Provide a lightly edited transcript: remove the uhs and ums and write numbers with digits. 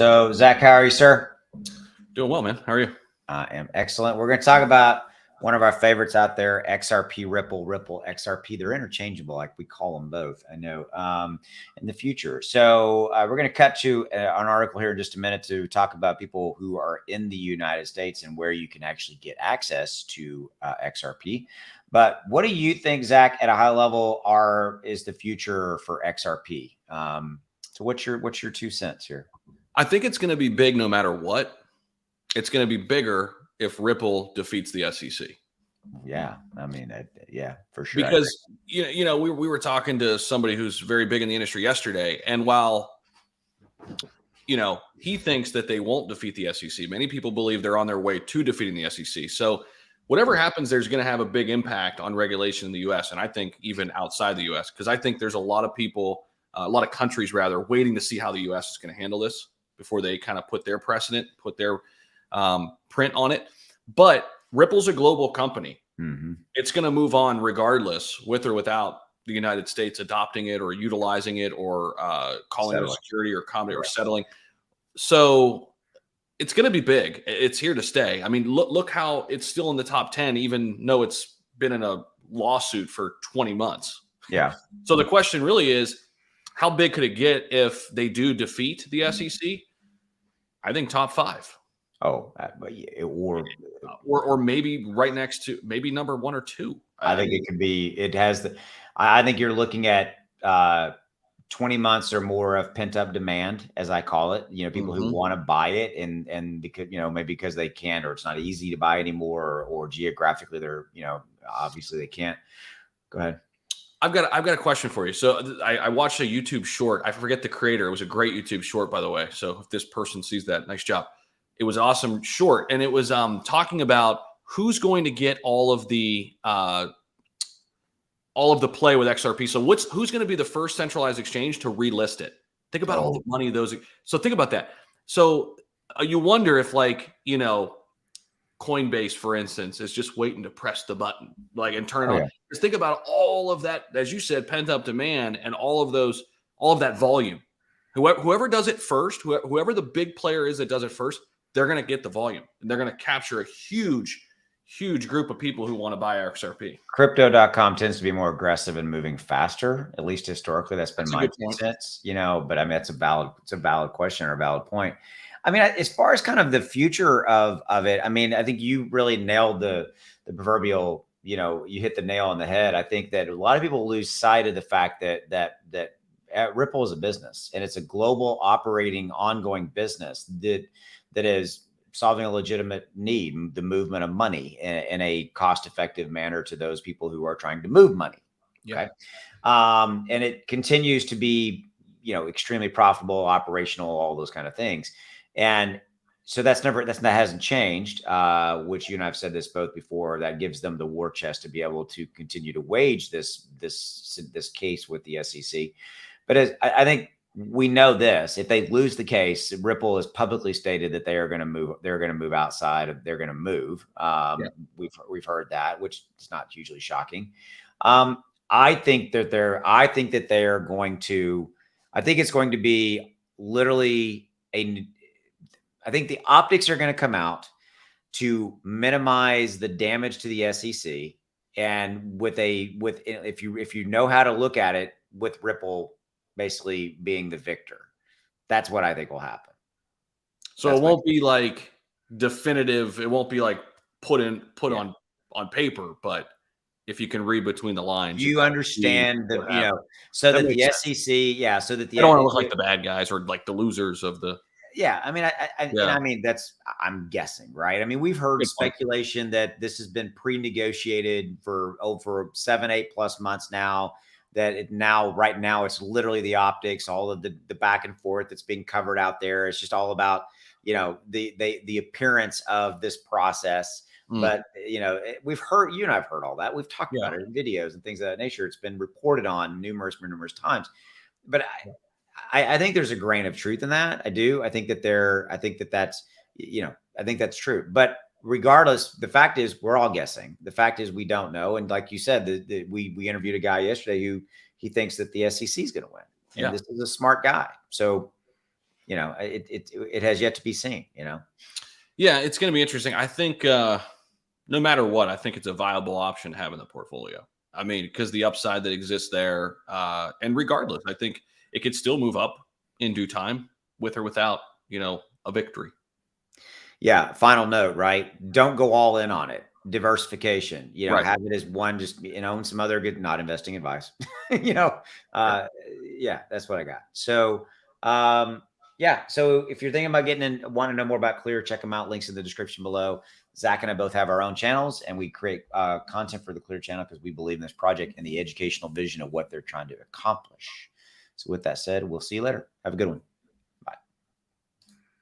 So, Zach, how are you, sir? Doing well, man. How are you? I am excellent. We're going to talk about one of our favorites out there, XRP, Ripple XRP. They're interchangeable, like we call them both. I know in the future. So we're going to cut to an article here in just a minute to talk about people who are in the United States and where you can actually get access to XRP. But what do you think, Zach, at a high level, is the future for XRP? So what's your 2 cents here? I think it's going to be big no matter what. It's going to be bigger if Ripple defeats the SEC. Yeah, I mean, yeah, for sure. Because we were talking to somebody who's very big in the industry yesterday, and while he thinks that they won't defeat the SEC, many people believe they're on their way to defeating the SEC. So whatever happens, there's going to have a big impact on regulation in the U.S. and I think even outside the U.S. because I think there's a lot of people, a lot of countries rather, waiting to see how the U.S. is going to handle this before they kind of put their precedent, put their print on it. But Ripple's a global company. Mm-hmm. It's going to move on regardless, with or without the United States adopting it or utilizing it or calling it a security or comedy or settling. So it's going to be big. It's here to stay. I mean, look how it's still in the top 10, even though it's been in a lawsuit for 20 months. Yeah. So the question really is, how big could it get if they do defeat the SEC? I think top 5. Oh, or maybe right next to maybe number 1 or 2. I think it could be. It has the. I think you're looking at 20 months or more of pent up demand, as I call it. People who want to buy it, and because maybe because they can't, or it's not easy to buy anymore, or geographically they're obviously they can't. Go ahead. I've got a question for you. So I watched a YouTube short. I forget the creator. It was a great YouTube short, by the way. So if this person sees that, nice job. It was awesome short, and it was talking about who's going to get all of the play with XRP. So who's going to be the first centralized exchange to relist it? Think about all the money those. So think about that. So you wonder if Coinbase, for instance, is just waiting to press the button, and turn it on. Just think about all of that, as you said, pent up demand and all of that volume. Whoever does it first, whoever the big player is that does it first, they're going to get the volume and they're going to capture a huge group of people who want to buy XRP. Crypto.com tends to be more aggressive and moving faster. At least historically, that's been my 2 cents. But I mean, it's a valid question or a valid point. I mean, as far as kind of the future of it, I mean, I think you really nailed the proverbial, you hit the nail on the head. I think that a lot of people lose sight of the fact that Ripple is a business, and it's a global operating ongoing business that is solving a legitimate need, the movement of money in a cost-effective manner to those people who are trying to move money. Okay. And it continues to be, extremely profitable, operational, all those kind of things. And so that hasn't changed, which you and I've said this both before. That gives them the war chest to be able to continue to wage this case with the SEC. But I think we know this: if they lose the case, Ripple has publicly stated that they are going to move. They're going to move outside. They're going to move. We've heard that, which is not hugely shocking. I think that they are going to. I think it's going to be literally I think the optics are going to come out to minimize the damage to the SEC, and if you know how to look at it, with Ripple basically being the victor. That's what I think will happen. So it won't be like definitive. It won't be like put on paper, but if you can read between the lines, you understand so that the SEC, so that the I don't want to look like the bad guys or like the losers of the. Yeah, I mean, I mean, I'm guessing, right? I mean, we've heard speculation that this has been pre-negotiated for over 7-8+ months now. Right now, it's literally the optics, all of the back and forth that's being covered out there. It's just all about, the appearance of this process. But, we've heard, you and I've heard all that. We've talked about it in videos and things of that nature. It's been reported on numerous times. But I think there's a grain of truth in that. I do. I think that's true. But regardless, the fact is we're all guessing. The fact is we don't know. And like you said, we interviewed a guy yesterday who he thinks that the SEC is going to win. And this is a smart guy. So, you know, it has yet to be seen, you know? Yeah, it's going to be interesting. I think no matter what, I think it's a viable option to have in the portfolio. I mean, because the upside that exists there, and regardless, I think it could still move up in due time with or without, a victory. Yeah. Final note, right? Don't go all in on it. Diversification, Right. have it as one, just, own some other good, not investing advice, you know? Sure. Yeah, that's what I got. So, yeah. So if you're thinking about getting in, want to know more about Clear, check them out. Links in the description below. Zach and I both have our own channels, and we create content for the Clear channel because we believe in this project and the educational vision of what they're trying to accomplish. So with that said, we'll see you later. Have a good one.